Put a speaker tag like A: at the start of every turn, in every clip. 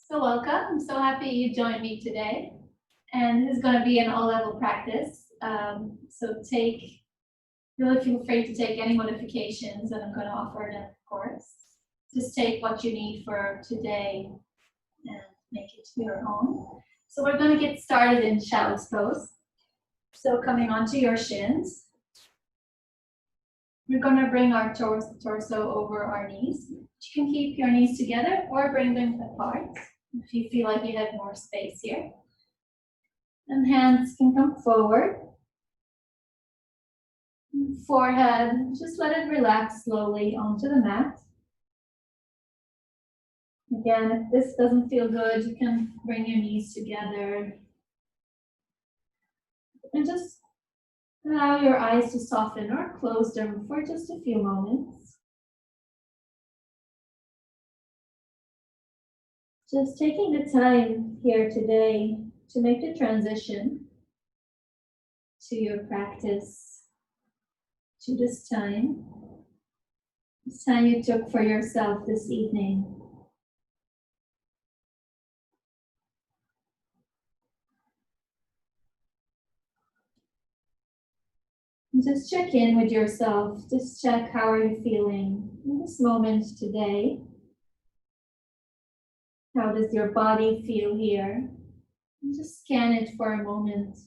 A: So welcome. I'm so happy you joined me today. And this is going to be an all-level practice. Really feel free to take any modifications that I'm going to offer them, of course. Just take what you need for today and make it your own. So we're going to get started in child's pose. So coming onto your shins. We're going to bring our torso over our knees. You can keep your knees together or bring them apart if you feel like you have more space here. And hands can come forward. Forehead, just let it relax slowly onto the mat. Again, if this doesn't feel good, you can bring your knees together. And just allow your eyes to soften or close them for just a few moments. Just taking the time here today to make the transition to your practice, to this time you took for yourself this evening. Just check in with yourself. Just check how are you feeling in this moment today. How does your body feel here? And just scan it for a moment.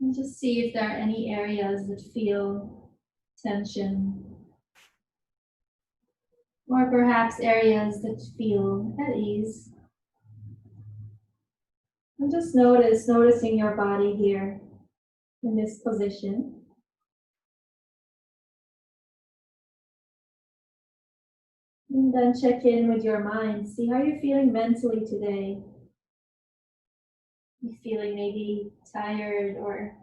A: And just see if there are any areas that feel tension. Or perhaps areas that feel at ease. And just noticing your body here in this position. And then check in with your mind. See how you're feeling mentally today. You feeling maybe tired or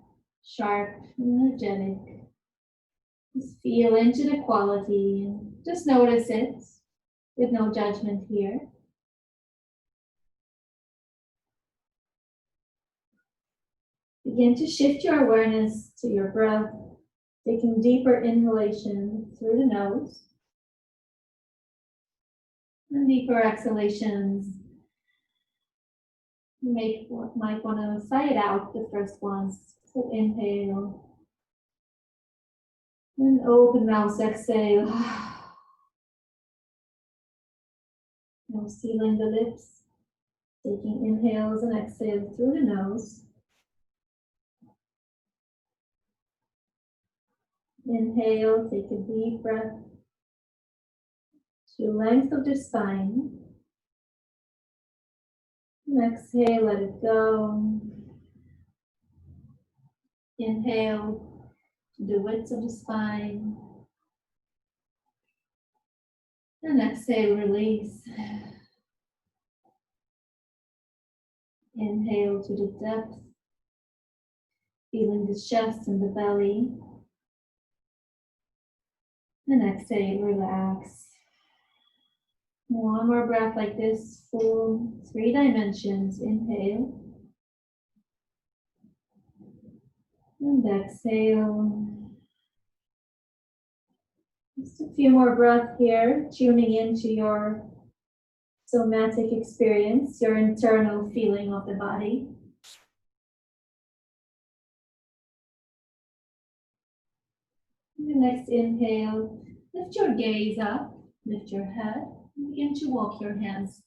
A: sharp, energetic. Just feel into the quality and just notice it with no judgment here. Begin to shift your awareness to your breath, taking deeper inhalation through the nose and deeper exhalations. You might want to sigh it out the first ones. So inhale and open mouth, exhale. Now sealing the lips, taking inhales and exhales through the nose. Inhale, take a deep breath to the length of the spine. And exhale, let it go. Inhale to the width of the spine. And exhale, release. Inhale to the depth, feeling the chest and the belly. And exhale, relax. One more breath like this, full 3 dimensions. Inhale. And exhale. Just a few more breaths here, tuning into your somatic experience, your internal feeling of the body. And the next inhale, lift your gaze up, lift your head, and begin to walk your hands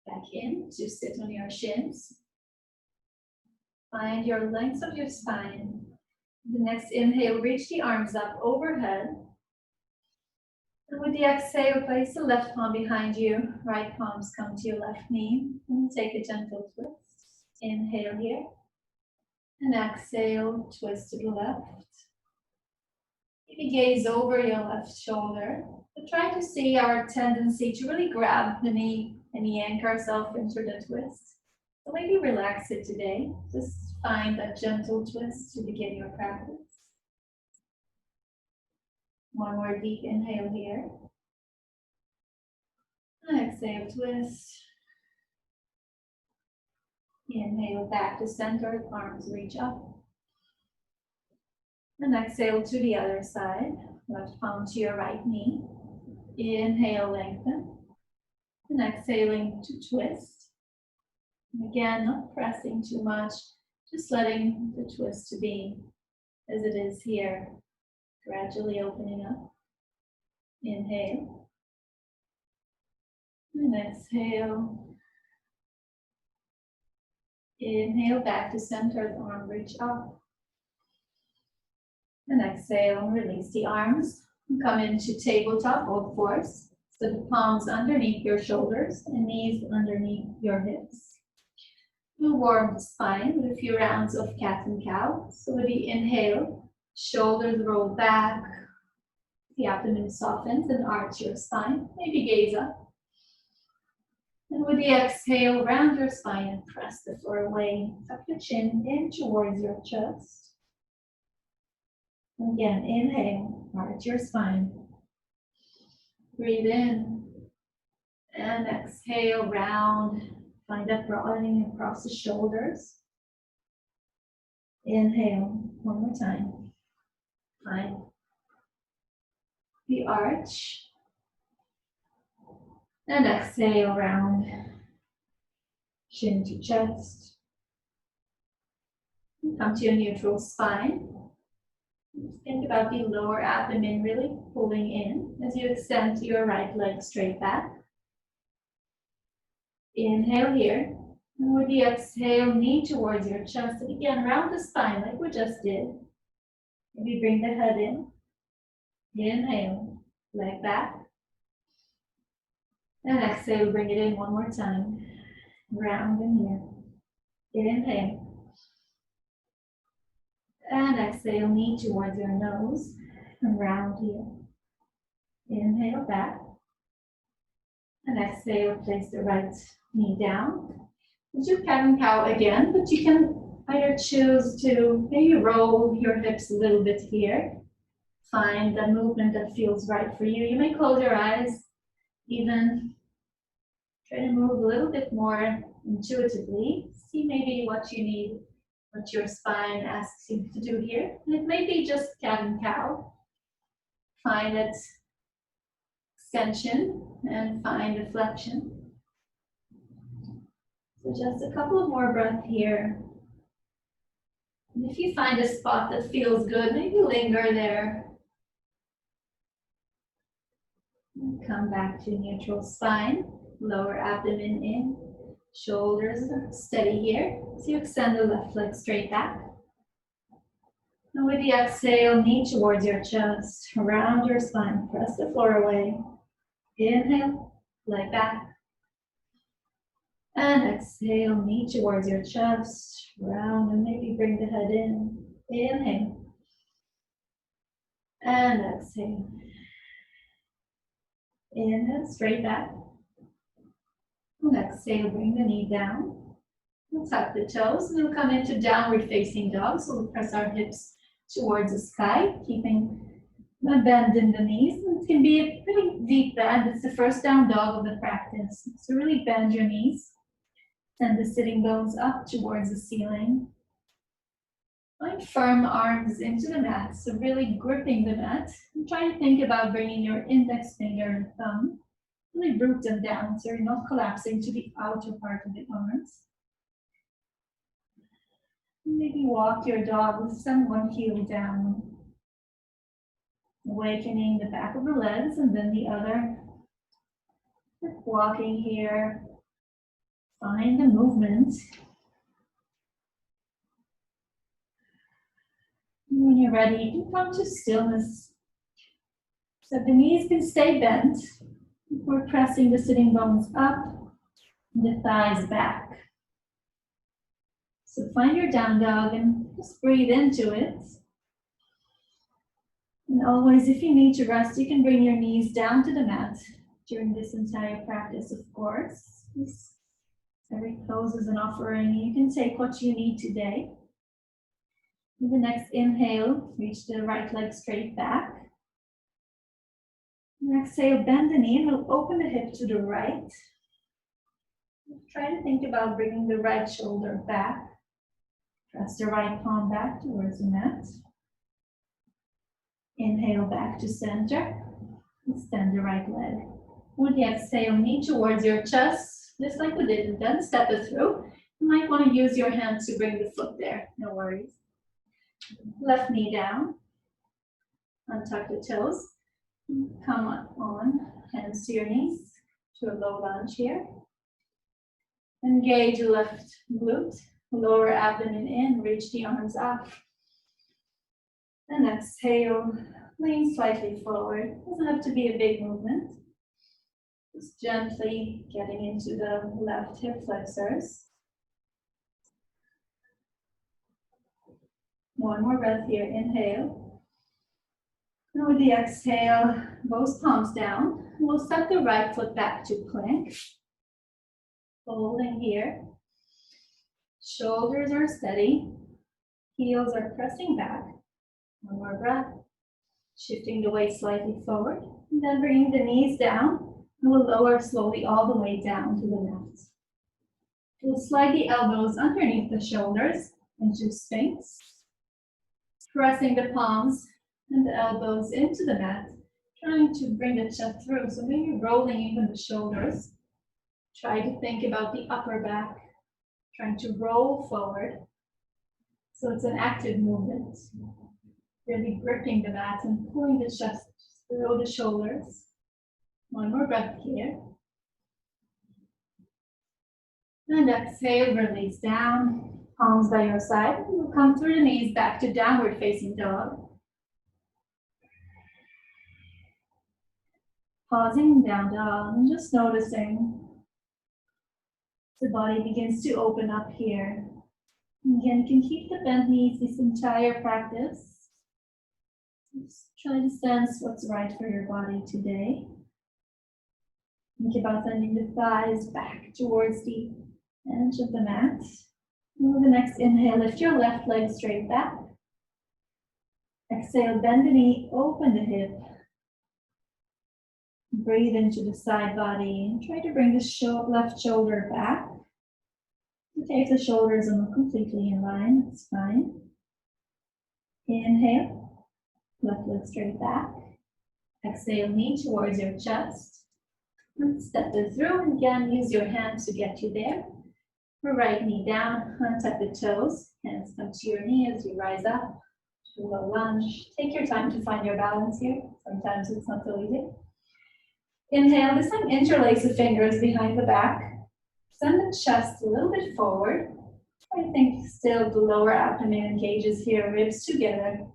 A: back in to sit on your shins. Find your length of your spine. The next inhale, reach the arms up overhead. And with the exhale, place the left palm behind you. Right palms come to your left knee. And take a gentle twist. Inhale here. And exhale, twist to the left. Maybe gaze over your left shoulder. But try to see our tendency to really grab the knee and yank ourselves into the twist. So maybe relax it today. Just find that gentle twist to begin your practice. One more deep inhale here. And exhale, twist. Inhale back to center, arms reach up. And exhale to the other side. Left palm to your right knee. Inhale, lengthen. And exhaling to twist. And again, not pressing too much, just letting the twist to be as it is here. Gradually opening up. Inhale. And exhale. Inhale back to center, arm reach up. And exhale and release the arms. Come into tabletop, both fours. So the palms underneath your shoulders and knees underneath your hips. We'll warm the spine with a few rounds of cat and cow. So with the inhale, shoulders roll back, the abdomen softens and arch your spine, maybe gaze up. And with the exhale, round your spine and press the floor away. Tuck your chin in towards your chest. Again, inhale, arch your spine. Breathe in and exhale, round. Find that broadening across the shoulders. Inhale, one more time. Find the arch. And exhale, round. Chin to chest. Come to a neutral spine. Think about the lower abdomen really pulling in as you extend your right leg straight back. Inhale here. And with the exhale, knee towards your chest. And again, round the spine like we just did. Maybe bring the head in. Inhale, leg back. And exhale, bring it in one more time. Round in here. Inhale. And exhale, knee towards your nose. And round here. Inhale, back. And exhale, place the right knee down. We'll do cat and cow again, but you can either choose to maybe roll your hips a little bit here. Find the movement that feels right for you. You may close your eyes, even try to move a little bit more intuitively. See maybe what you need, what your spine asks you to do here. And it may be just cat and cow. Find that extension and find the flexion. So just a couple of more breaths here. And if you find a spot that feels good, maybe linger there. And come back to neutral spine, lower abdomen in, shoulders steady here. So you extend the left leg straight back. And with the exhale, knee towards your chest, round your spine, press the floor away. Inhale, leg back. And exhale, knee towards your chest, round, and maybe bring the head in. Inhale. And exhale. Inhale, straight back. And exhale, bring the knee down. We'll tuck the toes, and we'll come into downward facing dog. So we'll press our hips towards the sky, keeping a bend in the knees. It can be a pretty deep bend. It's the first down dog of the practice. So really bend your knees. Send the sitting bones up towards the ceiling. Find firm arms into the mat, so really gripping the mat. And try to think about bringing your index finger and thumb, really root them down so you're not collapsing to the outer part of the arms. Maybe walk your dog with one heel down, awakening the back of the legs and then the other. Just walking here. Find the movement. When you're ready, you can come to stillness. So the knees can stay bent. We're pressing the sitting bones up and the thighs back. So find your down dog and just breathe into it. And always, if you need to rest, you can bring your knees down to the mat during this entire practice, of course. Every pose is an offering. You can take what you need today. With the next inhale, reach the right leg straight back. And exhale, bend the knee and we'll open the hip to the right. Try to think about bringing the right shoulder back. Press the right palm back towards the mat. Inhale back to center. Extend the right leg. With the exhale, knee towards your chest, just like we did, and then step it through. You might want to use your hands to bring the foot there, no worries. Left knee down, untuck the toes, come on, hands to your knees, to a low lunge here. Engage the left glute, lower abdomen in, reach the arms up. And exhale, lean slightly forward. Doesn't have to be a big movement. Just gently getting into the left hip flexors. One more breath here, inhale. And with the exhale, both palms down. We'll step the right foot back to plank. Folding here. Shoulders are steady. Heels are pressing back. One more breath. Shifting the weight slightly forward. And then bringing the knees down. And we'll lower slowly all the way down to the mat. We'll slide the elbows underneath the shoulders into Sphinx. Pressing the palms and the elbows into the mat. Trying to bring the chest through. So maybe rolling even the shoulders. Try to think about the upper back. Trying to roll forward. So it's an active movement. Really gripping the mat and pulling the chest through the shoulders. One more breath here. And exhale, release down. Palms by your side. We'll come through the knees back to downward facing dog. Pausing down dog and just noticing the body begins to open up here. Again, you can keep the bent knees this entire practice. Just try to sense what's right for your body today. Think about sending the thighs back towards the edge of the mat. And with the next inhale, lift your left leg straight back. Exhale, bend the knee, open the hip. Breathe into the side body and try to bring the left shoulder back. Okay, if the shoulders are not completely in line, that's fine. Inhale, left leg straight back. Exhale, knee towards your chest. And step it through, and again, use your hands to get you there. Right knee down, untuck the toes, hands come to your knee as you rise up to a low lunge. Take your time to find your balance here. Sometimes it's not so easy. Inhale, this time interlace the fingers behind the back. Send the chest a little bit forward. I think still the lower abdomen engages here, ribs together.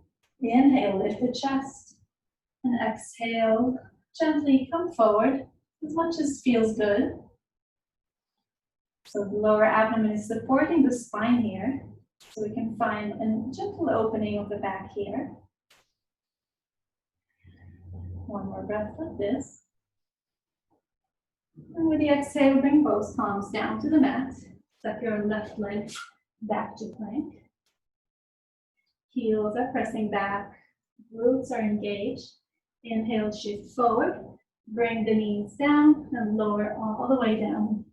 A: Inhale, lift the chest. And exhale, gently come forward as much as feels good. So the lower abdomen is supporting the spine here. So we can find a gentle opening of the back here. One more breath like this. And with the exhale, bring both palms down to the mat. Step your left leg back to plank. Heels are pressing back. Glutes are engaged. Inhale, shift forward. Bring the knees down and lower all the way down.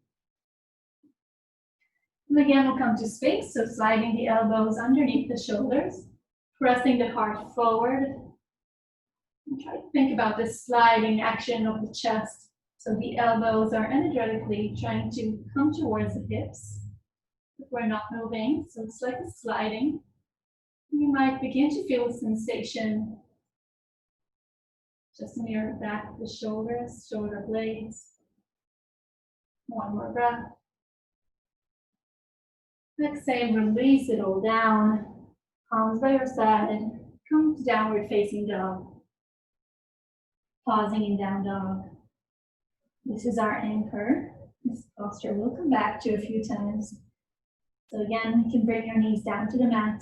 A: And again, we'll come to Sphinx, so sliding the elbows underneath the shoulders, pressing the heart forward. And try to think about this sliding action of the chest. So the elbows are energetically trying to come towards the hips. But we're not moving, so it's like a sliding. You might begin to feel a sensation just near the back of the shoulders, shoulder blades. One more breath. Exhale, release it all down. Palms by your side. Come to downward facing dog. Pausing in down dog. This is our anchor. This posture we'll come back to a few times. So again, you can bring your knees down to the mat.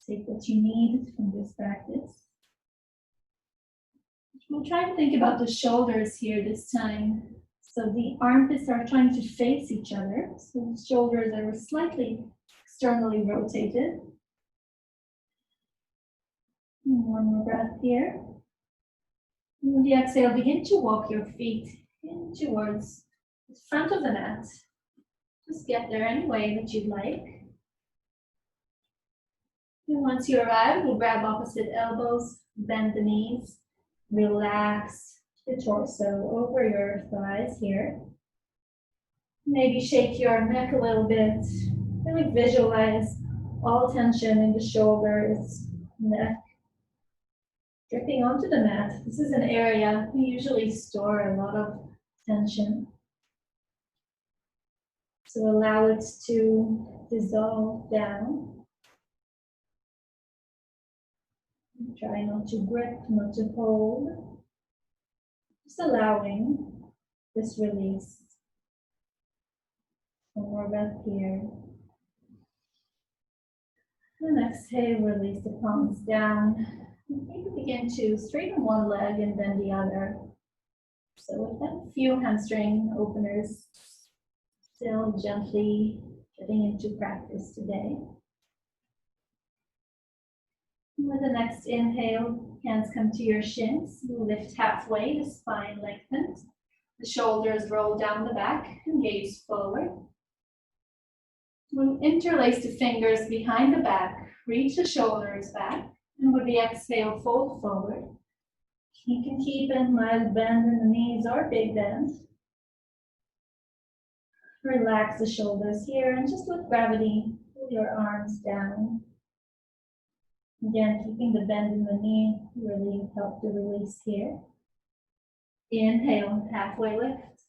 A: Take what you need from this practice. We'll try to think about the shoulders here this time. So the armpits are trying to face each other. So the shoulders are slightly externally rotated. And one more breath here. And with the exhale, begin to walk your feet in towards the front of the mat. Just get there any way that you'd like. And once you arrive, we'll grab opposite elbows, bend the knees, relax the torso over your thighs here. Maybe shake your neck a little bit. Really visualize all tension in the shoulders, neck, dripping onto the mat. This is an area we usually store a lot of tension. So allow it to dissolve down. Try not to grip, not to hold. Just allowing this release. One more breath here. And exhale, release the palms down. Maybe begin to straighten one leg and then the other. So with a few hamstring openers, still gently getting into practice today. With the next inhale, hands come to your shins. You lift halfway, the spine lengthens. The shoulders roll down the back and gaze forward. We'll interlace the fingers behind the back, reach the shoulders back, and with the exhale, fold forward. You can keep a mild bend in the knees or big bend. Relax the shoulders here and just with gravity, pull your arms down. Again, keeping the bend in the knee really help the release here. Inhale, halfway lift.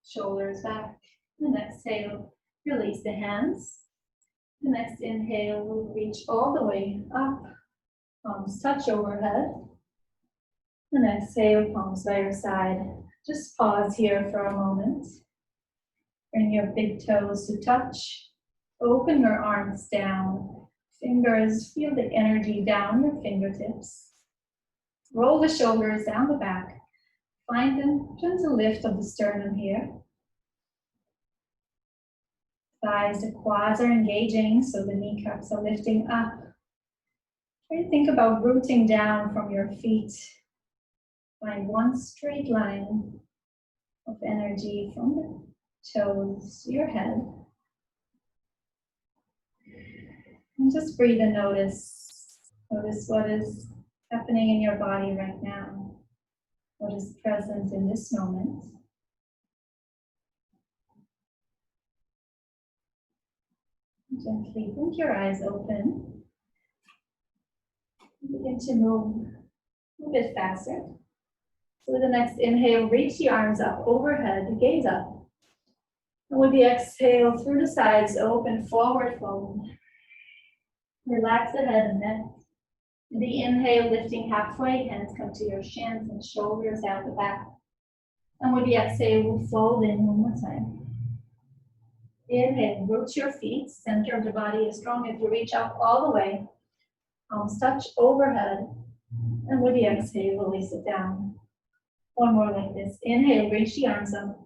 A: Shoulders back. And exhale, release the hands. The next inhale will reach all the way up. Palms touch overhead. And exhale, palms by your side. Just pause here for a moment. Bring your big toes to touch. Open your arms down. Fingers, feel the energy down your fingertips. Roll the shoulders down the back. Find a gentle lift of the sternum here. Thighs, the quads are engaging, so the kneecaps are lifting up. Try to think about rooting down from your feet. Find one straight line of energy from the toes to your head. And just breathe and notice. Notice what is happening in your body right now. What is present in this moment. Gently blink your eyes open. Begin to move a bit faster. So with the next inhale, reach the arms up overhead, gaze up. And with the exhale, through the sides, open forward fold. Relax the head and neck. With the inhale, lifting halfway, hands come to your shins and shoulders down the back. And with the exhale, we'll fold in one more time. Inhale, root your feet, center of the body as strong as you reach up all the way. Palms touch overhead. And with the exhale, release it down. One more like this. Inhale, reach the arms up.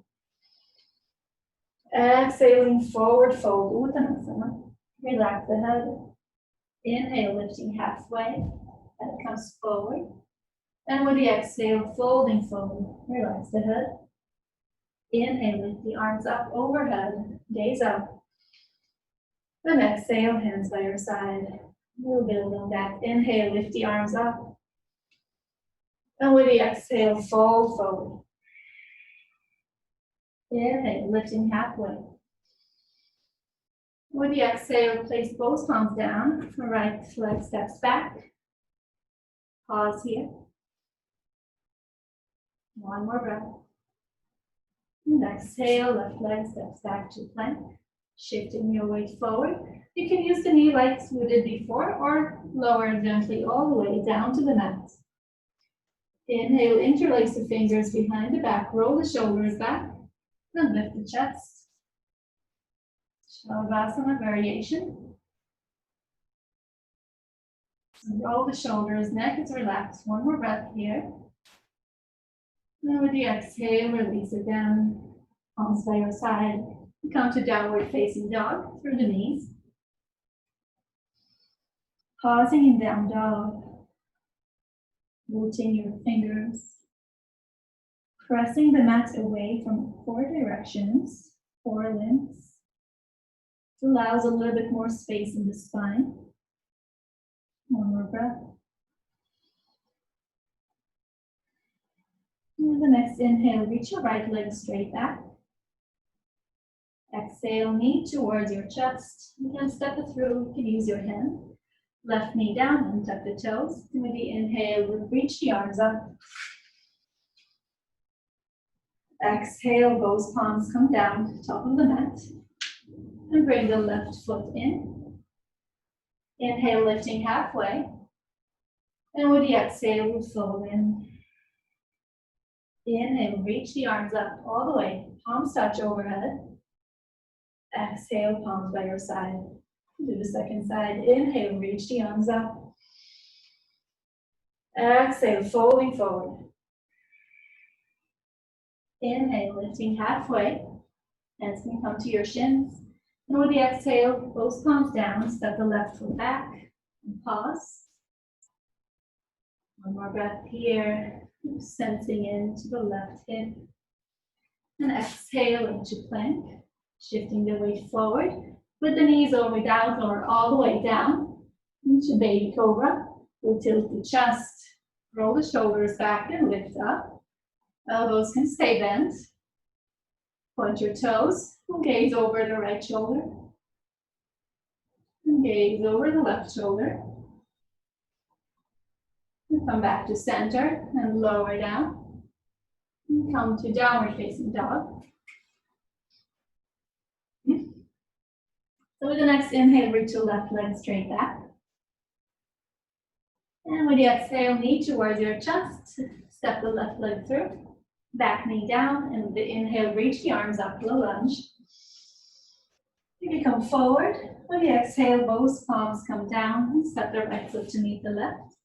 A: Exhaling, forward fold, Uttanasana. Relax the head. Inhale, lifting halfway. Head comes forward. And with the exhale, folding forward. Relax the head. Inhale, lift the arms up overhead. Gaze up. And exhale, hands by your side. We'll build on that. Inhale, lift the arms up. And with the exhale, fold forward. Inhale, lifting halfway. With the exhale, place both palms down. Right leg steps back. Pause here. One more breath. And exhale, left leg steps back to plank. Shifting your weight forward. You can use the knee like we did before or lower gently all the way down to the mat. Inhale, interlace the fingers behind the back. Roll the shoulders back. And lift the chest. Shavasana variation. And roll the shoulders, neck is relaxed. One more breath here. And with the exhale, release it down. Palms by your side. Come to downward facing dog through the knees. Pausing in down dog. Rooting your fingers. Pressing the mat away from 4 directions, 4 limbs. It allows a little bit more space in the spine. One more breath. And the next inhale, reach your right leg straight back. Exhale, knee towards your chest. You can step it through, you can use your hand. Left knee down and tuck the toes. And with the inhale, reach the arms up. Exhale, both palms come down, top of the mat. And bring the left foot in. Inhale, lifting halfway. And with the exhale, we fold in. Inhale, reach the arms up all the way. Palms touch overhead. Exhale, palms by your side. Do the second side. Inhale, reach the arms up. Exhale, folding forward. Inhale, lifting halfway. Hands can come to your shins. And with the exhale, both palms down, step the left foot back, and pause. One more breath here, sensing into the left hip. And exhale into plank, shifting the weight forward. With the knees over down or all the way down. Into baby cobra. We'll tilt the chest, roll the shoulders back and lift up. Elbows can stay bent. Point your toes, gaze over the right shoulder. And gaze over the left shoulder. And come back to center and lower down. And come to downward facing dog. So with the next inhale, reach the left leg straight back. And with the exhale, knee towards your chest. Step the left leg through. Back knee down, and with the inhale, reach the arms up, low lunge. You can come forward. With the exhale, both palms come down and step the right foot to meet the left.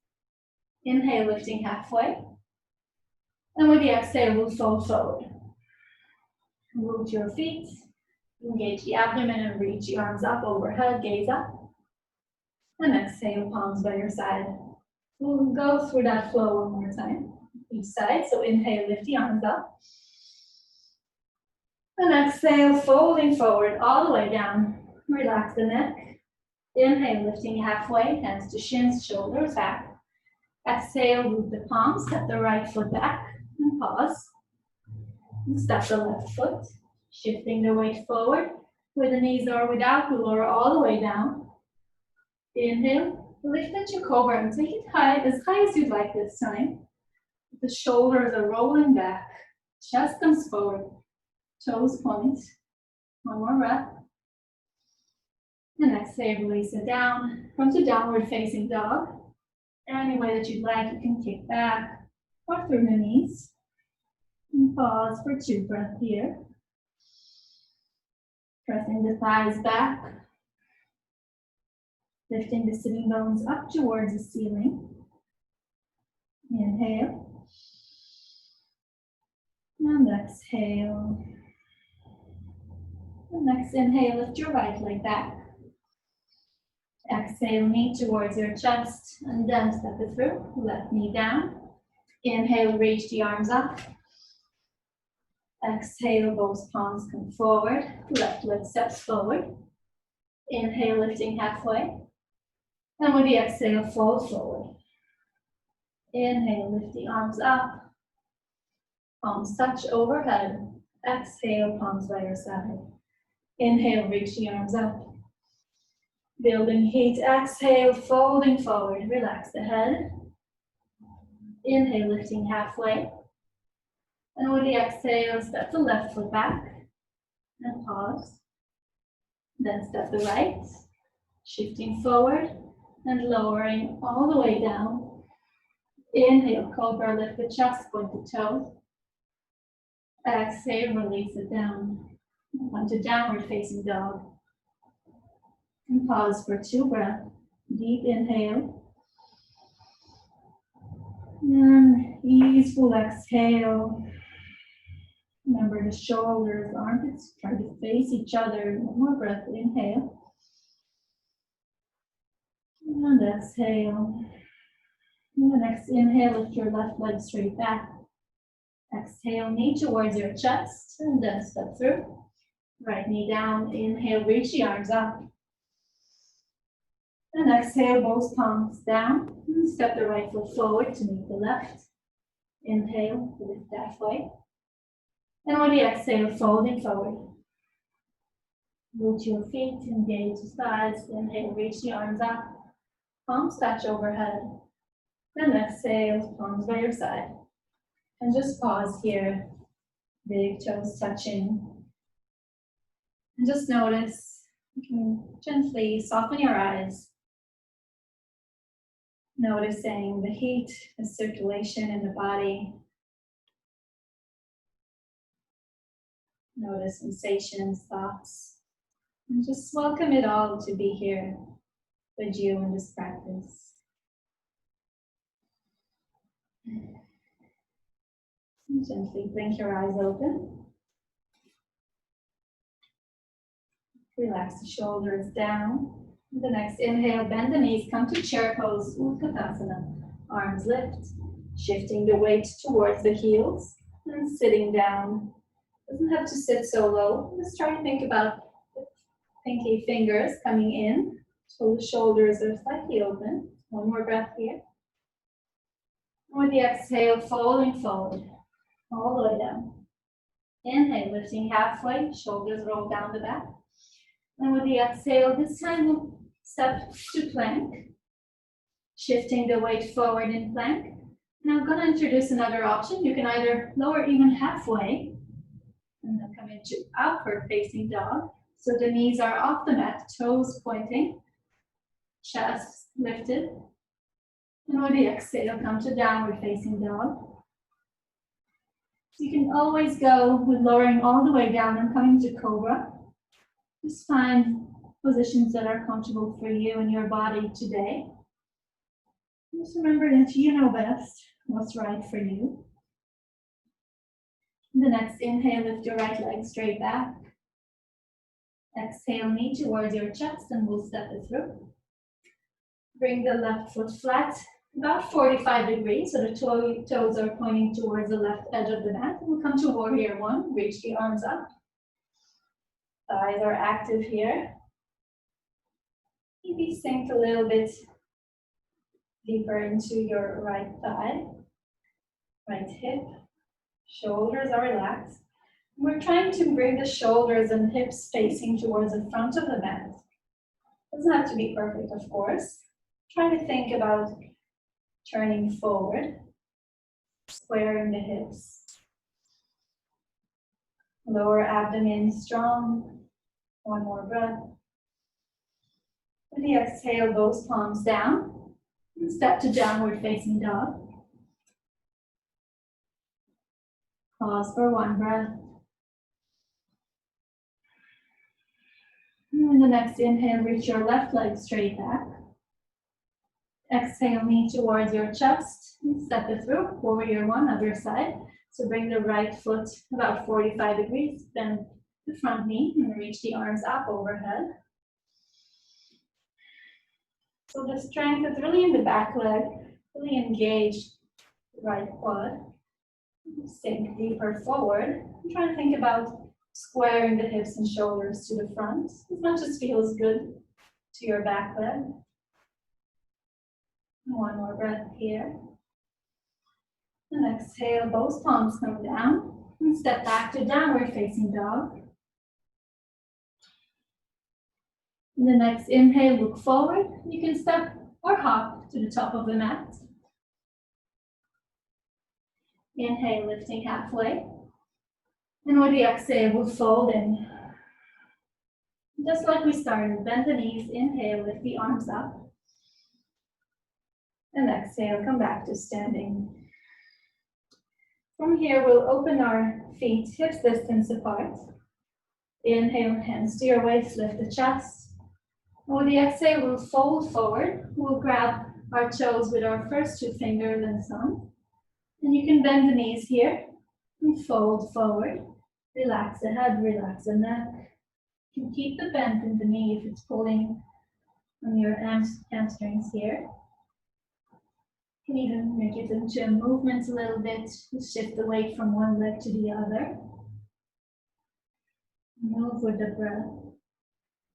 A: Inhale, lifting halfway. And with the exhale, we'll fold forward. Root your feet. Engage the abdomen and reach the arms up overhead, gaze up. And exhale, palms by your side. We'll go through that flow one more time. Each side, so inhale, lift the arms up. And exhale, folding forward all the way down. Relax the neck. Inhale, lifting halfway, hands to shins, shoulders back. Exhale, root the palms, step the right foot back, and pause. And step the left foot, shifting the weight forward. With the knees or without, we lower all the way down. Inhale, lift into cobra and take it high as you'd like this time. The shoulders are rolling back, chest comes forward, toes point. One more breath. And exhale, release it down. Come to downward facing dog. Any way that you'd like, you can kick back or through the knees. And pause for 2 breaths here. Pressing the thighs back. Lifting the sitting bones up towards the ceiling. Inhale. And exhale. And next inhale, lift your right leg back. Exhale, knee towards your chest, and then step it through. Left knee down. Inhale, reach the arms up. Exhale, both palms come forward. Left leg steps forward. Inhale, lifting halfway. And with the exhale, fold forward. Inhale, lift the arms up. Palms touch overhead. Exhale, palms by your side. Inhale, reach the arms up. Building heat, exhale, folding forward. Relax the head. Inhale, lifting halfway. And with the exhale, step the left foot back. And pause. Then step the right. Shifting forward and lowering all the way down. Inhale, cobra, lift the chest, point the toes. Exhale, release it down. Onto downward facing dog. And pause for 2 breaths. Deep inhale. And easeful exhale. Remember the shoulders, armpits, try to face each other. 1 more breath, inhale. And exhale. And the next inhale, lift your left leg straight back. Exhale, knee towards your chest, and then step through. Right knee down, inhale, reach the arms up. And exhale, both palms down. And step the right foot forward to meet the left. Inhale, lift halfway. And with the exhale, folding forward. Root your feet, engage the sides. Inhale, reach the arms up. Palms touch overhead. Then exhale, palms by your side. And just pause here. Big toes touching. And just notice, you can gently soften your eyes. Noticing the heat, the circulation in the body. Notice sensations, thoughts. And just welcome it all to be here with you in this practice. And gently blink your eyes open. Relax the shoulders down. The next inhale, bend the knees, come to chair pose, Utkatasana. Arms lift, shifting the weight towards the heels and sitting down. Doesn't have to sit so low. Just try to think about the pinky fingers coming in, so the shoulders are slightly open. One more breath here. With the exhale, folding forward, all the way down. Inhale, lifting halfway, shoulders roll down the back. And with the exhale, this time we'll step to plank, shifting the weight forward in plank. Now I'm going to introduce another option. You can either lower even halfway and then come into upward facing dog. So the knees are off the mat, toes pointing, chest lifted. And with the exhale, come to downward facing dog. So you can always go with lowering all the way down and coming to cobra. Just find positions that are comfortable for you and your body today. Just remember that you know best what's right for you. The next inhale, lift your right leg straight back. Exhale, knee towards your chest and we'll step it through. Bring the left foot flat, about 45 degrees, so the toes are pointing towards the left edge of the mat. We'll come to warrior one, reach the arms up. Thighs are active here. Maybe sink a little bit deeper into your right thigh, right hip. Shoulders are relaxed. We're trying to bring the shoulders and hips facing towards the front of the mat. Doesn't have to be perfect, of course. Try to think about turning forward, squaring the hips. Lower abdomen strong. One more breath. With the exhale, both palms down. And step to downward facing dog. Pause for one breath. And in the next inhale, reach your left leg straight back. Exhale, knee towards your chest. And step it through. Warrior one, other side. So bring the right foot about 45 degrees. Bend the front knee and reach the arms up overhead. So the strength is really in the back leg. Really engage the right quad. Sink deeper forward. I'm trying to think about squaring the hips and shoulders to the front as much as feels good to your back leg. One more breath here. And exhale, both palms come down and step back to downward facing dog. In the next inhale, look forward. You can step or hop to the top of the mat. Inhale, lifting halfway. And with the exhale, we'll fold in. Just like we started, bend the knees, inhale, lift the arms up. And exhale, come back to standing. From here, we'll open our feet hips distance apart. Inhale, hands to your waist, lift the chest. With the exhale, we'll fold forward. We'll grab our toes with our first two fingers and thumb. And you can bend the knees here and fold forward. Relax the head, relax the neck. You can keep the bend in the knee if it's pulling on your hamstrings here. You can even make it into a movement a little bit to shift the weight from one leg to the other. Move with the breath.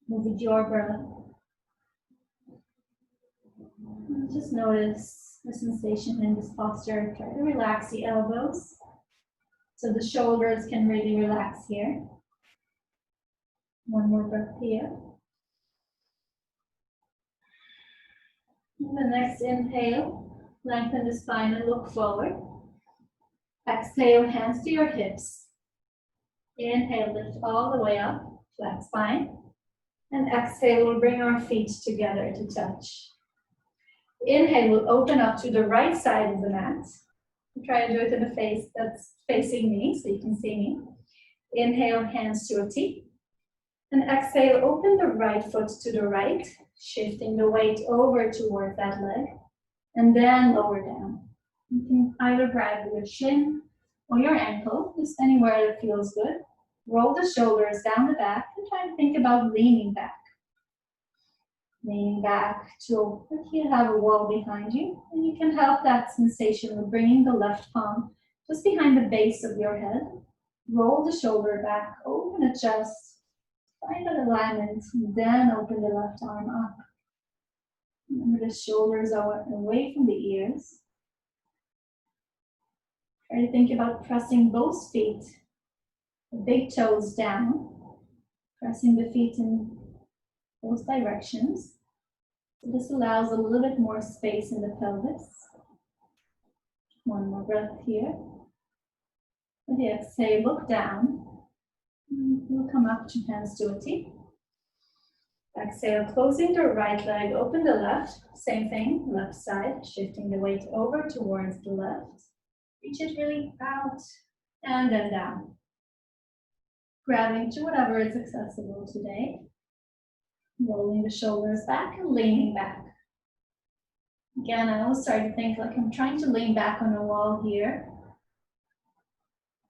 A: Move with your breath. And just notice the sensation in this posture. Try to relax the elbows so the shoulders can really relax here. One more breath here. And the next inhale, lengthen the spine and look forward. Exhale, hands to your hips. Inhale, lift all the way up, flat spine. And exhale, we'll bring our feet together to touch. Inhale, we'll open up to the right side of the mat. Try to do it in a face that's facing me so you can see me. Inhale, hands to a T. And exhale, open the right foot to the right, shifting the weight over towards that leg. And then lower down. You can either grab your shin or your ankle, just anywhere that feels good. Roll the shoulders down the back and try to think about leaning back. Leaning back to if you have a wall behind you, and you can help that sensation with bringing the left palm just behind the base of your head. Roll the shoulder back, open the chest, find that alignment, and then open the left arm up. Remember the shoulders are away from the ears. Try to think about pressing both feet, the big toes down, pressing the feet in both directions. So this allows a little bit more space in the pelvis. One more breath here. With the exhale, look down. We'll come up to hands to a T. Exhale, closing the right leg, open the left. Same thing, left side, shifting the weight over towards the left. Reach it really out and then down. Grabbing to whatever is accessible today. Rolling the shoulders back and leaning back. Again, I always start to think like I'm trying to lean back on a wall here.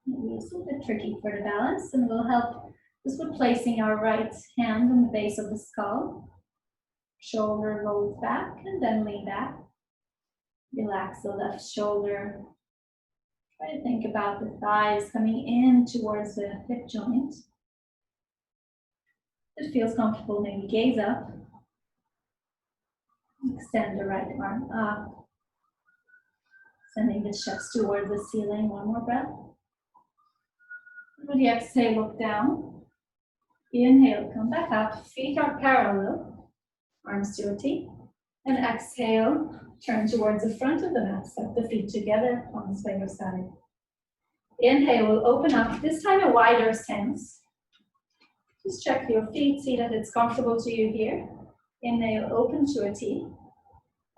A: Maybe it's a little bit tricky for the balance, and we'll help just with placing our right hand on the base of the skull. Shoulder rolls back and then lean back. Relax the left shoulder. Try to think about the thighs coming in towards the hip joint. If it feels comfortable, maybe gaze up. Extend the right arm up. Sending the chest towards the ceiling. One more breath. With the exhale, look down. Inhale, come back up. Feet are parallel. Arms to a T. And exhale, turn towards the front of the mat. Step the feet together, palms by your side. Inhale, we'll open up. This time a wider stance. Just check your feet, see that it's comfortable to you here. Inhale, open to a T.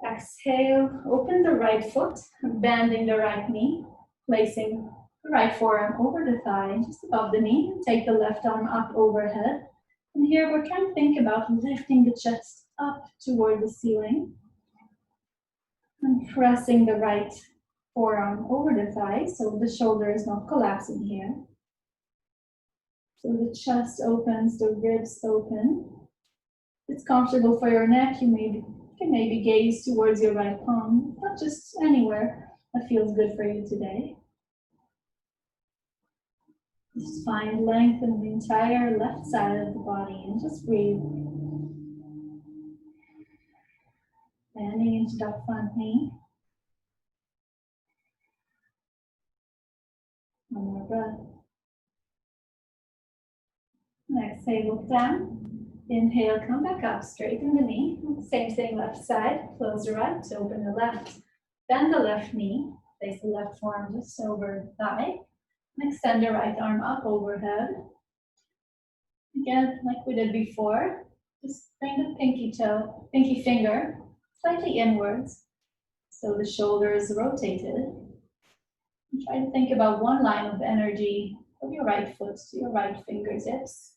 A: Exhale, open the right foot, bending the right knee, placing the right forearm over the thigh, just above the knee. Take the left arm up overhead. And here we're trying to think about lifting the chest up toward the ceiling. And pressing the right forearm over the thigh so the shoulder is not collapsing here. So the chest opens, the ribs open. If it's comfortable for your neck, you can maybe gaze towards your right palm, but just anywhere that feels good for you today. Just find length in the entire left side of the body and just breathe. Bending into that front knee. One more breath. Exhale, look down. Inhale, come back up, straighten the knee. Same thing, left side. Close the right, open the left. Bend the left knee. Place the left forearm just over the thigh. And extend the right arm up overhead. Again, like we did before, just bring the pinky finger slightly inwards. So the shoulder is rotated. And try to think about one line of energy of your right foot to your right fingertips.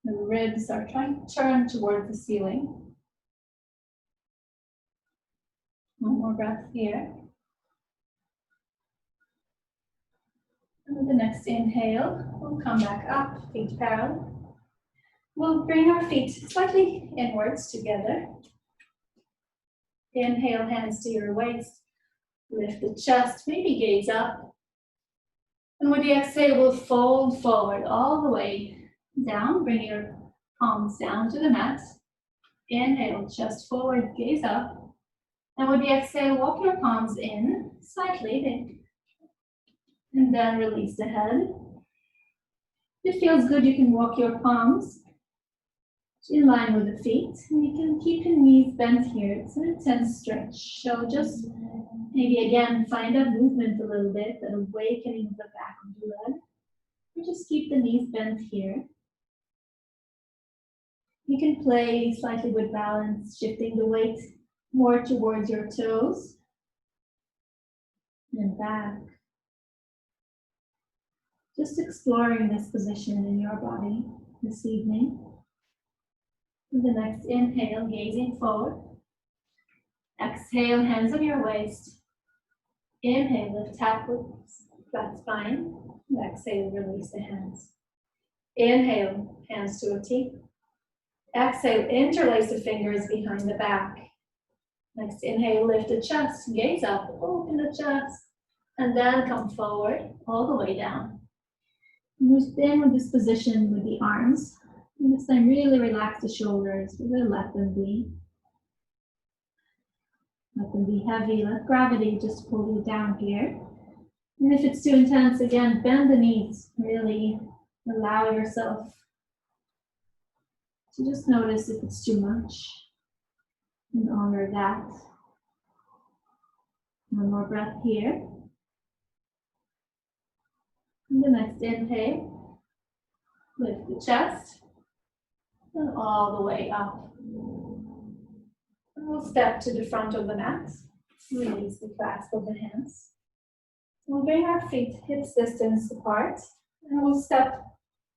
A: The ribs are trying to turn toward the ceiling. One more breath here. And with the next inhale, we'll come back up, feet parallel. We'll bring our feet slightly inwards together. Inhale, hands to your waist. Lift the chest, maybe gaze up. And with the exhale, we'll fold forward all the way down. Bring your palms down to the mat. Inhale, chest forward, gaze up. And with the exhale, walk your palms in slightly. And then release the head. If it feels good, you can walk your palms in line with the feet. And you can keep your knees bent here. It's an intense stretch. So just maybe again, find that movement a little bit, that awakening of the back of the leg. And just keep the knees bent here. You can play slightly with balance, shifting the weight more towards your toes and back. Just exploring this position in your body this evening. With the next inhale, gazing forward. Exhale, hands on your waist. Inhale, lift half with flat spine. And exhale, release the hands. Inhale, hands to a T. Exhale, interlace the fingers behind the back. Next inhale, lift the chest, gaze up, open the chest, and then come forward all the way down. We've been with this position with the arms. And this time, really relax the shoulders. Really let them be. Let them be heavy. Let gravity just pull you down here. And if it's too intense, again, bend the knees. Really allow yourself to just notice if it's too much. And honor that. One more breath here. And the next inhale, lift the chest. And all the way up. And we'll step to the front of the mat. Release the clasp of the hands. We'll bring our feet hips distance apart. And we'll step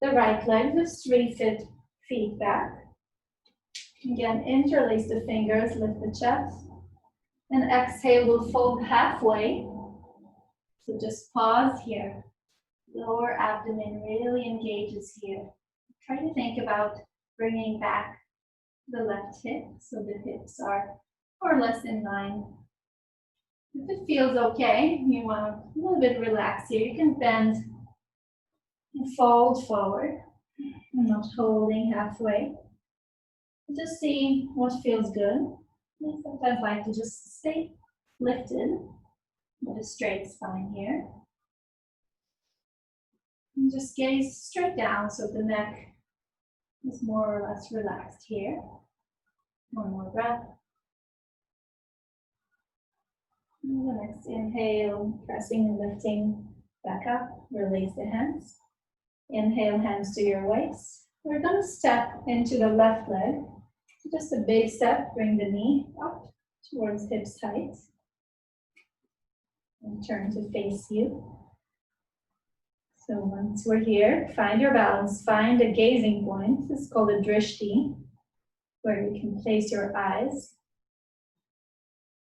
A: the right leg just 3 feet back. Again, interlace the fingers, lift the chest. And exhale, we'll fold halfway. So just pause here. Lower abdomen really engages here. Try to think about bringing back the left hip so the hips are more or less in line. If it feels okay, you want a little bit relaxed here, you can bend and fold forward. I'm not holding halfway. Just see what feels good. I sometimes like to just stay lifted with a straight spine here. And just gaze straight down so the neck is more or less relaxed here. One more breath. And the next inhale, pressing and lifting back up. Release the hands. Inhale, hands to your waist. We're going to step into the left leg. Just a big step, bring the knee up towards hips height. And turn to face you. So once we're here, find your balance, find a gazing point. This is called a drishti, where you can place your eyes.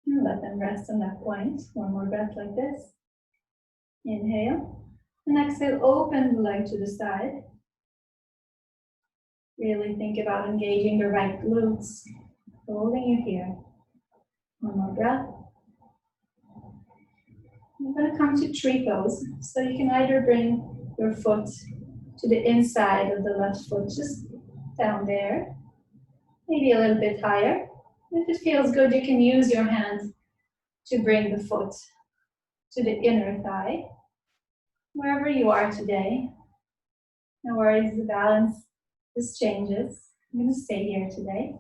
A: And let them rest on that point. One more breath like this. Inhale. And exhale, open the leg to the side. Really think about engaging the right glutes, holding you here. One more breath. I'm going to come to tree pose. So you can either bring your foot to the inside of the left foot, just down there. Maybe a little bit higher. If it feels good, you can use your hand to bring the foot to the inner thigh. Wherever you are today, no worries, the balance just changes. I'm going to stay here today.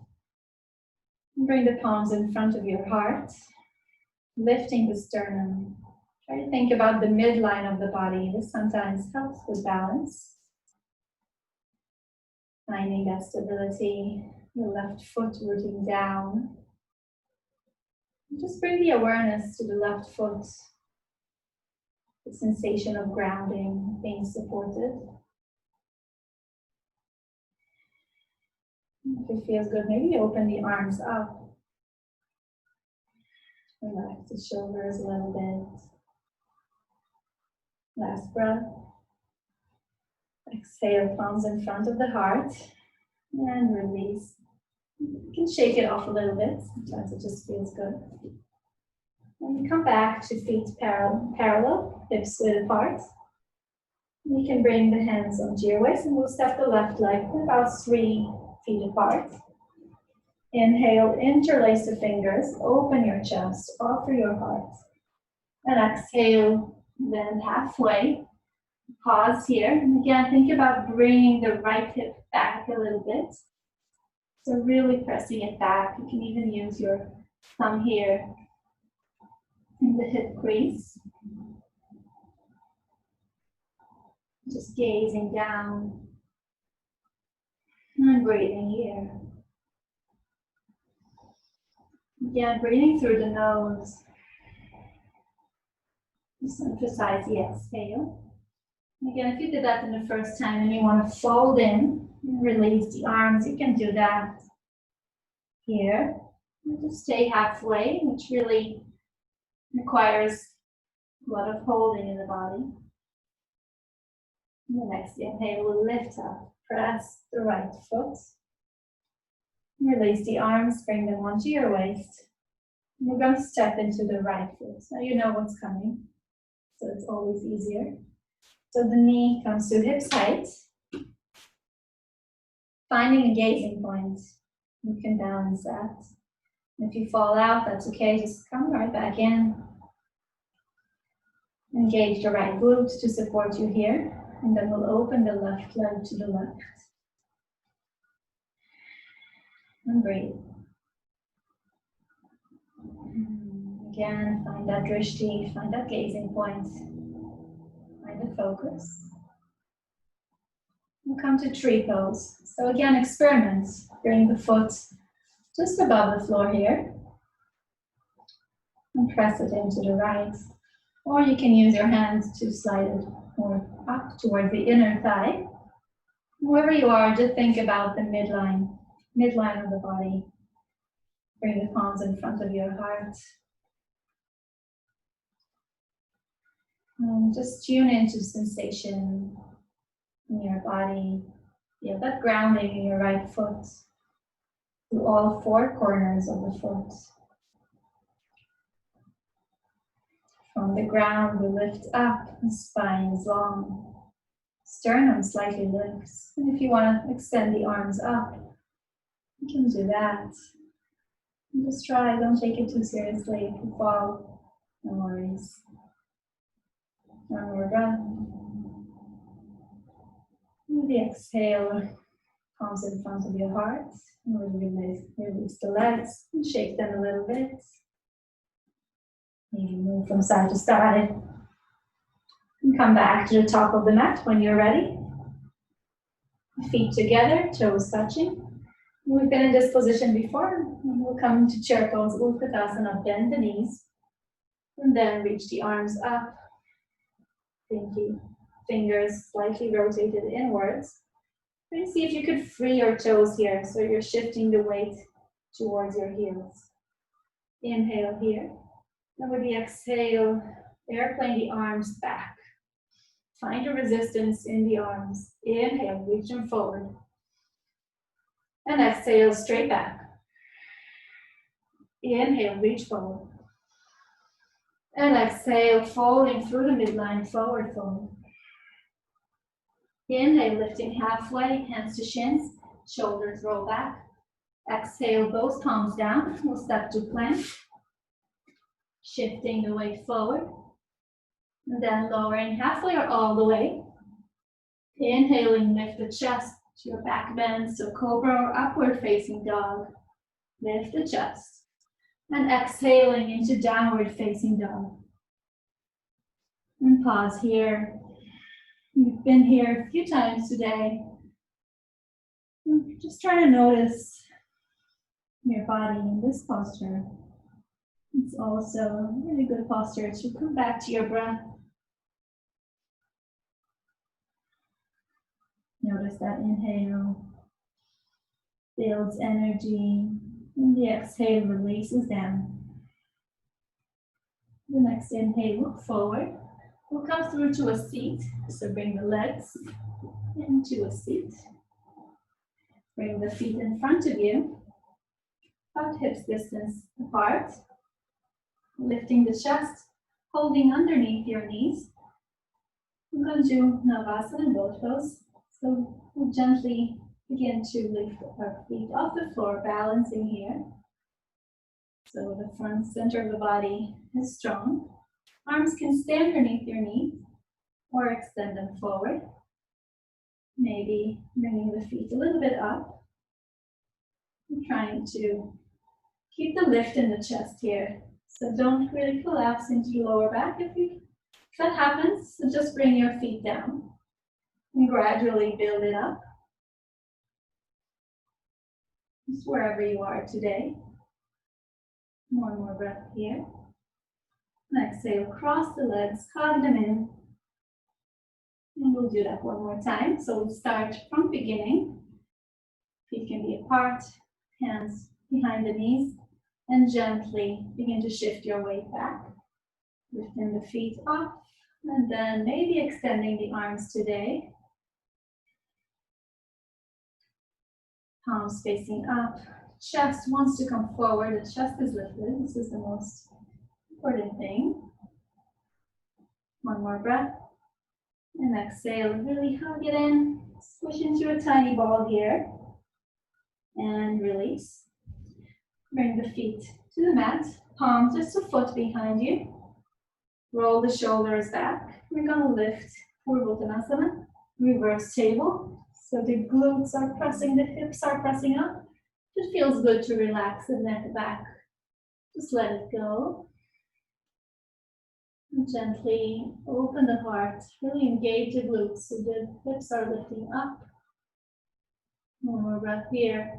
A: And bring the palms in front of your heart, lifting the sternum. Try to think about the midline of the body. This sometimes helps with balance. Finding that stability, your left foot rooting down. And just bring the awareness to the left foot. The sensation of grounding, being supported. If it feels good, maybe open the arms up. Relax the shoulders a little bit. Last breath. Exhale, palms in front of the heart. And release. You can shake it off a little bit. Sometimes it just feels good. And come back to feet parallel, hips width apart. You can bring the hands onto your waist and we'll step the left leg about 3 feet apart. Inhale, interlace the fingers, open your chest, offer your heart. And exhale, bend halfway. Pause here. And again, think about bringing the right hip back a little bit. So really pressing it back. You can even use your thumb here in the hip crease. Just gazing down and breathing here. Again, breathing through the nose. Just emphasize the exhale. Again, if you did that in the first time and you want to fold in and release the arms, you can do that here. And just stay halfway, which really requires a lot of holding in the body. And the next inhale will lift up, press the right foot. Release the arms, bring them onto your waist. And we're going to step into the right foot. Now you know what's coming, so it's always easier. So the knee comes to hips height. Finding a gazing point, you can balance that. If you fall out, that's okay, just come right back in. Engage the right glute to support you here, and then we'll open the left leg to the left. And breathe. Again, find that drishti, find that gazing point. Find the focus. We'll come to tree pose. So again, experiment. Bring the foot just above the floor here. And press it into the right. Or you can use your hands to slide it more up towards the inner thigh. Wherever you are, just think about the midline of the body. Bring the palms in front of your heart. And just tune into sensation in your body. Feel that grounding in your right foot to all four corners of the foot. From the ground, we lift up, the spine is long. Sternum slightly lifts. And if you want to extend the arms up, you can do that. And just try, don't take it too seriously. If you fall, no worries. One more breath. With the exhale, palms in front of your heart. And release the legs and shake them a little bit. Maybe move from side to side. And come back to the top of the mat when you're ready. Feet together, toes touching. We've been in this position before. And we'll come to chair pose, Utkatasana, bend the knees. And then reach the arms up. Pinky fingers slightly rotated inwards. And see if you could free your toes here, so you're shifting the weight towards your heels. Inhale here. And with the exhale, airplane the arms back. Find a resistance in the arms. Inhale, reach them forward. And exhale, straight back. Inhale, reach forward. And exhale, folding through the midline, forward fold. Inhale, lifting halfway, hands to shins, shoulders roll back. Exhale, both palms down. We'll step to plank. Shifting the weight forward. And then lowering halfway or all the way. Inhaling, lift the chest to your back bend, so cobra or upward facing dog. Lift the chest. And exhaling into downward facing dog. And pause here. You've been here a few times today. Just try to notice your body in this posture. It's also a really good posture to come back to your breath. Notice that inhale builds energy, and the exhale releases down. The next inhale, look forward. We'll come through to a seat, so bring the legs into a seat. Bring the feet in front of you, about hips distance apart. Lifting the chest, holding underneath your knees. We're going to do Navasana in both pose. So we'll gently begin to lift our feet off the floor, balancing here. So the front center of the body is strong. Arms can stay underneath your knees or extend them forward. Maybe bringing the feet a little bit up. I'm trying to keep the lift in the chest here. So don't really collapse into the lower back. If that happens, so just bring your feet down and gradually build it up. Just wherever you are today. One more breath here. And exhale, cross the legs, hug them in. And we'll do that one more time. So we'll start from beginning. Feet can be apart, hands behind the knees, and gently begin to shift your weight back. Lifting the feet up, and then maybe extending the arms today. Palms facing up. Chest wants to come forward. The chest is lifted. This is the most important thing. One more breath. And exhale, really hug it in. Squish into a tiny ball here. And release. Bring the feet to the mat. Palm just a foot behind you. Roll the shoulders back. We're going to lift Purva Uttanasana. Reverse table. So the glutes are pressing, the hips are pressing up. It feels good to relax the neck back. Just let it go. And gently open the heart. Really engage the glutes so the hips are lifting up. One more breath here.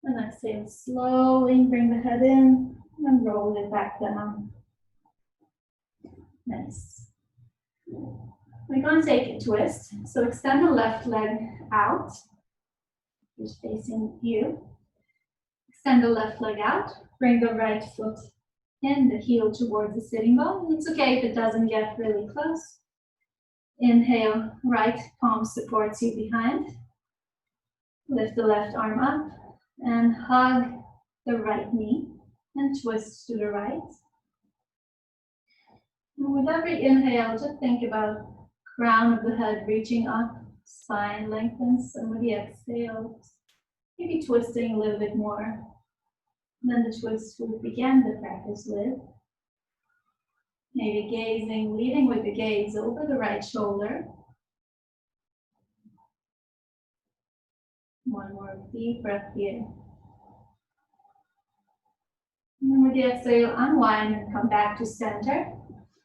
A: And exhale, slowly bring the head in and roll it back down. Nice. We're going to take a twist. So extend the left leg out. Just facing you. Extend the left leg out. Bring the right foot in, the heel towards the sitting bone. It's okay if it doesn't get really close. Inhale, right palm supports you behind. Lift the left arm up and hug the right knee and twist to the right. And with every inhale, just think about crown of the head reaching up, spine lengthens, and with the exhale, maybe twisting a little bit more. And then the twist we began the practice with. Maybe gazing, leading with the gaze over the right shoulder. One more deep breath here. And then with the exhale, unwind and come back to center.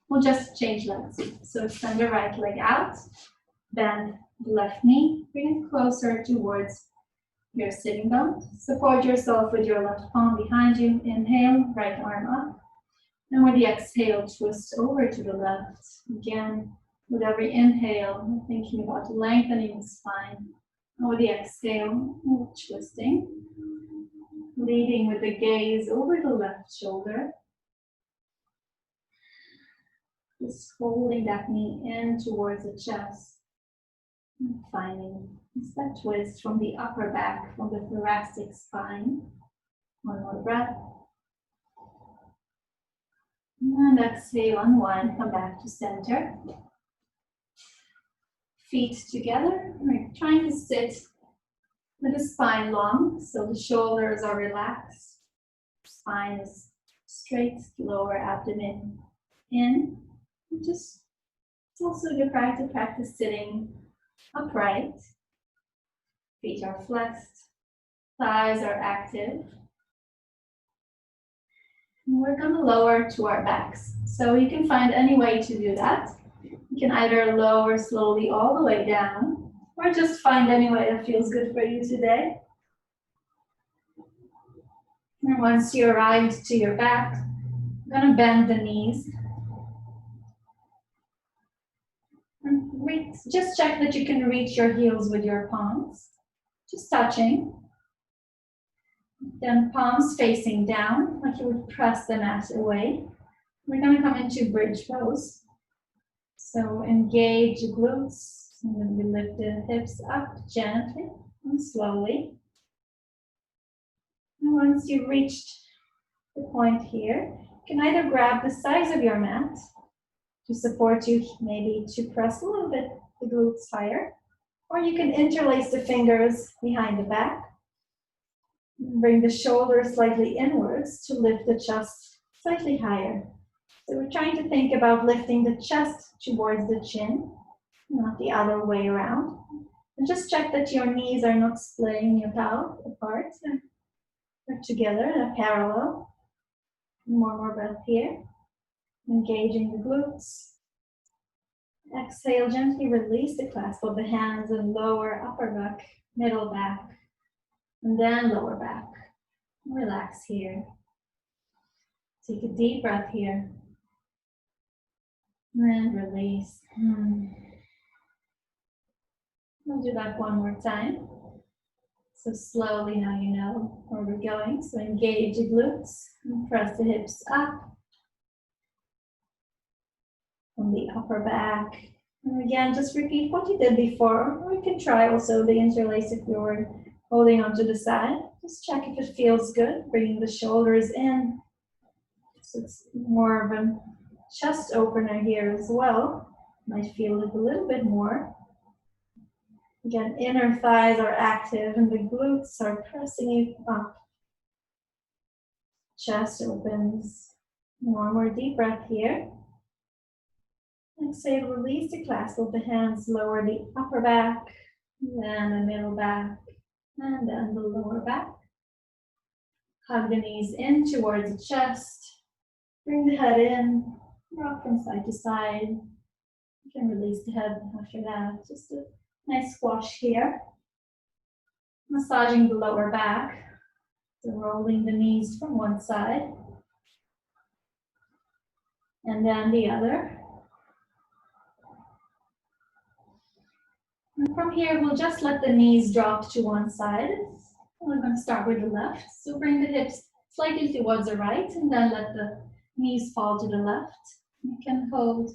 A: We'll just change legs. So extend the right leg out, bend the left knee, bring it closer towards your sitting bone. Support yourself with your left palm behind you. Inhale, right arm up. And with the exhale, twist over to the left. Again, with every inhale, thinking about lengthening the spine. And with the exhale, twisting. Leading with the gaze over the left shoulder. Just holding that knee in towards the chest. And finding that twist from the upper back, from the thoracic spine. One more breath. And exhale, unwind, come back to center. Feet together. We're trying to sit with the spine long, so the shoulders are relaxed. Spine is straight, lower abdomen in. It's also a good practice to practice sitting upright. Feet are flexed, thighs are active. And we're going to lower to our backs. So you can find any way to do that. You can either lower slowly all the way down, or just find any way that feels good for you today. And once you arrive to your back, you're going to bend the knees. And just check that you can reach your heels with your palms. Just touching. Then palms facing down, like you would press the mat away. We're going to come into bridge pose. So engage the glutes, and then we lift the hips up gently and slowly. And once you've reached the point here, you can either grab the sides of your mat to support you, maybe to press a little bit the glutes higher, Or you can interlace the fingers behind the back. Bring the shoulders slightly inwards to lift the chest slightly higher. So we're trying to think about lifting the chest towards the chin, not the other way around. And just check that your knees are not splitting your pelvis apart. They're together in a parallel. More breath here. Engaging the glutes. Exhale, gently release the clasp of the hands and lower upper back, middle back, and then lower back. Relax here. Take a deep breath here. And release. We'll do that one more time. So slowly now you know where we're going. So engage the glutes and press the hips up from the upper back. And again, just repeat what you did before. Or you can try also the interlace if you're holding onto the side. Just check if it feels good. Bringing the shoulders in. So it's more of a chest opener here as well. Might feel it a little bit more. Again, inner thighs are active and the glutes are pressing you up. Chest opens. One more deep breath here. Exhale, release the clasp of the hands, lower the upper back, then the middle back, and then the lower back. Hug the knees in towards the chest. Bring the head in, rock from side to side. You can release the head after that. Just a nice squash here. Massaging the lower back. So rolling the knees from one side. And then the other. And from here, we'll just let the knees drop to one side. We're going to start with the left. So bring the hips slightly towards the right and then let the knees fall to the left. You can hold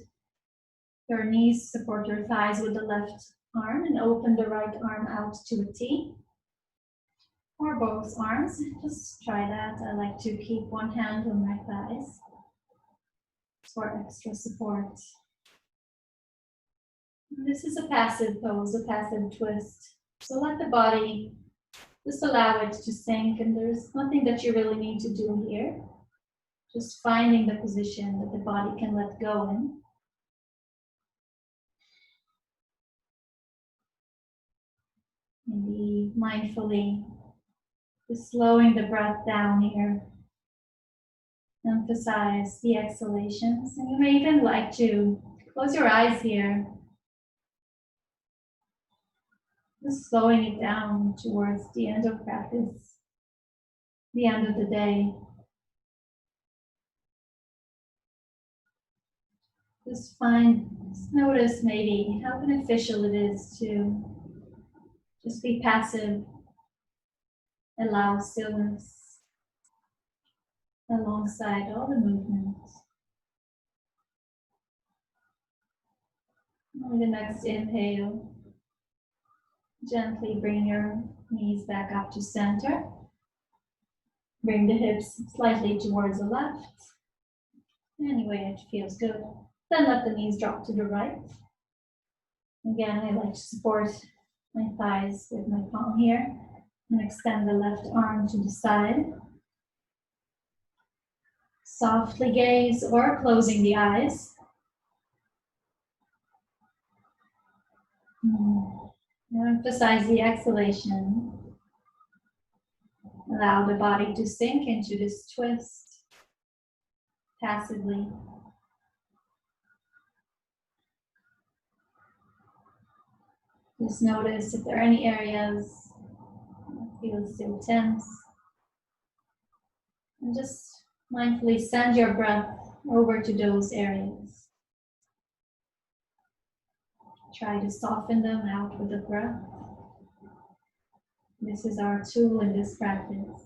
A: your knees, support your thighs with the left arm and open the right arm out to a T. Or both arms. Just try that. I like to keep one hand on my thighs for extra support. This is a passive pose, a passive twist. So let the body, just allow it to sink, and there's nothing that you really need to do here. Just finding the position that the body can let go in. Maybe mindfully just slowing the breath down here. Emphasize the exhalations. And you may even like to close your eyes here. Just slowing it down towards the end of practice, the end of the day. Just notice maybe how beneficial it is to just be passive, allow stillness alongside all the movements. On the next inhale, gently bring your knees back up to center. Bring the hips slightly towards the left. Any way it feels good. Then let the knees drop to the right. Again, I like to support my thighs with my palm here and extend the left arm to the side. Softly gaze or closing the eyes. Emphasize the exhalation. Allow the body to sink into this twist passively. Just notice if there are any areas that feel still tense. And just mindfully send your breath over to those areas. Try to soften them out with the breath. This is our tool in this practice.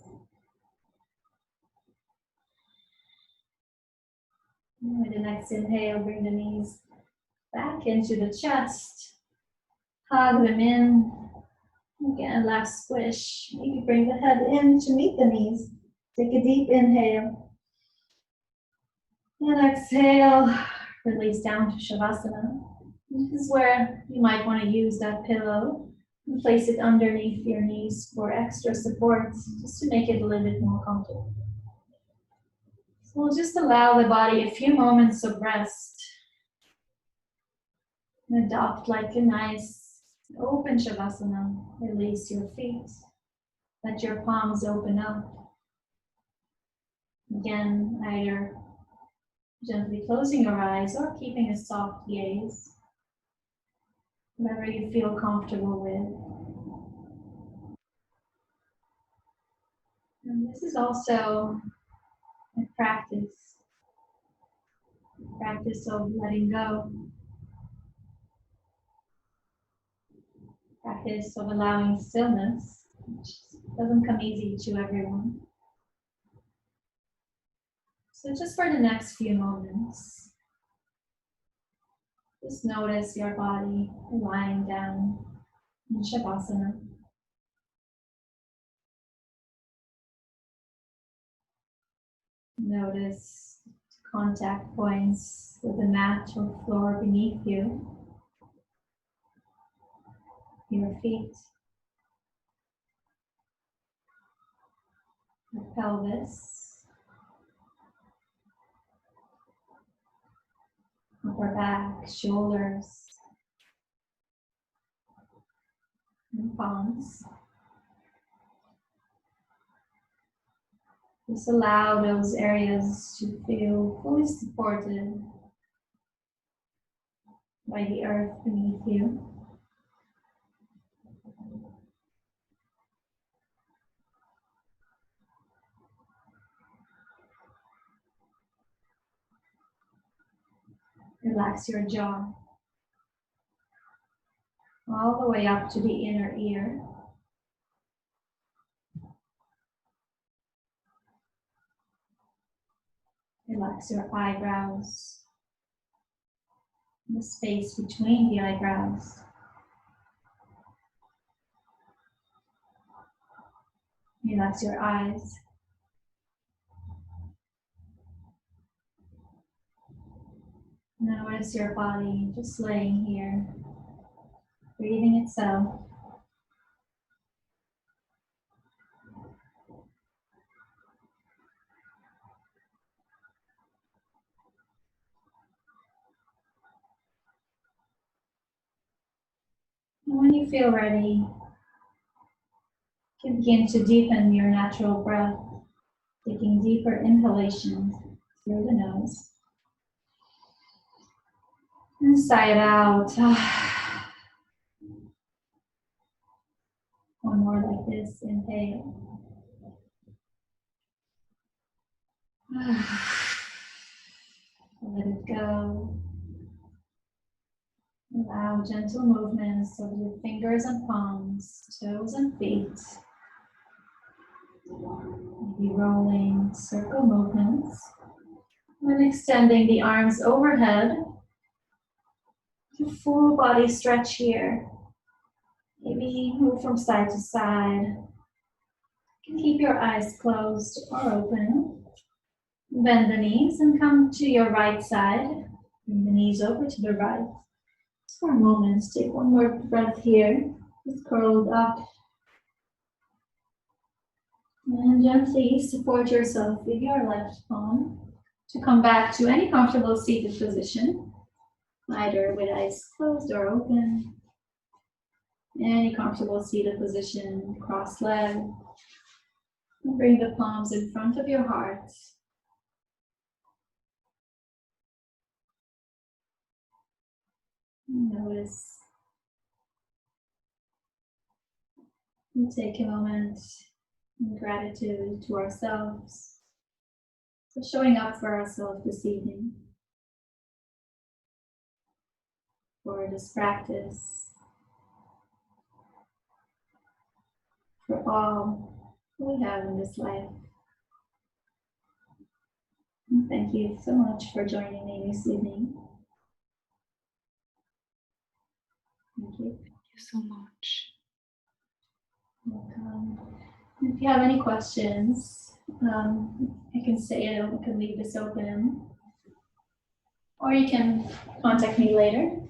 A: And with the next inhale, bring the knees back into the chest. Hug them in. Again, last squish. Maybe bring the head in to meet the knees. Take a deep inhale. And exhale. Release down to Shavasana. This is where you might want to use that pillow and place it underneath your knees for extra support, just to make it a little bit more comfortable. So we'll just allow the body a few moments of rest and adopt like a nice open Shavasana. Release your feet. Let your palms open up. Again, either gently closing your eyes or keeping a soft gaze. Whatever you feel comfortable with. And this is also a practice of letting go, practice of allowing stillness, which doesn't come easy to everyone. So just for the next few moments, just notice your body lying down in Shavasana. Notice contact points with the mat or floor beneath you, your feet, your pelvis, upper back, shoulders, and palms. Just allow those areas to feel fully supported by the earth beneath you. Relax your jaw all the way up to the inner ear. Relax your eyebrows, the space between the eyebrows. Relax your eyes. Notice your body just laying here, breathing itself. And when you feel ready, you can begin to deepen your natural breath, taking deeper inhalations through the nose. And sigh it out. One more like this. Inhale. Let it go. Allow gentle movements of your fingers and palms, toes and feet. Maybe rolling circle movements. And extending the arms overhead. Full body stretch here. Maybe move from side to side. You can keep your eyes closed or open. Bend the knees and come to your right side. Bring the knees over to the right. Just for a moment, take one more breath here. Just curled up. And gently support yourself with your left palm to come back to any comfortable seated position, either with eyes closed or open. Any comfortable seated position, cross leg. And bring the palms in front of your heart. Notice. And take a moment in gratitude to ourselves for showing up for ourselves this evening, for this practice, for all we have in this life. And thank you so much for joining me this evening. Thank you.
B: Thank you so much.
A: Welcome. If you have any questions, I can say it, I can leave this open. Or you can contact me later.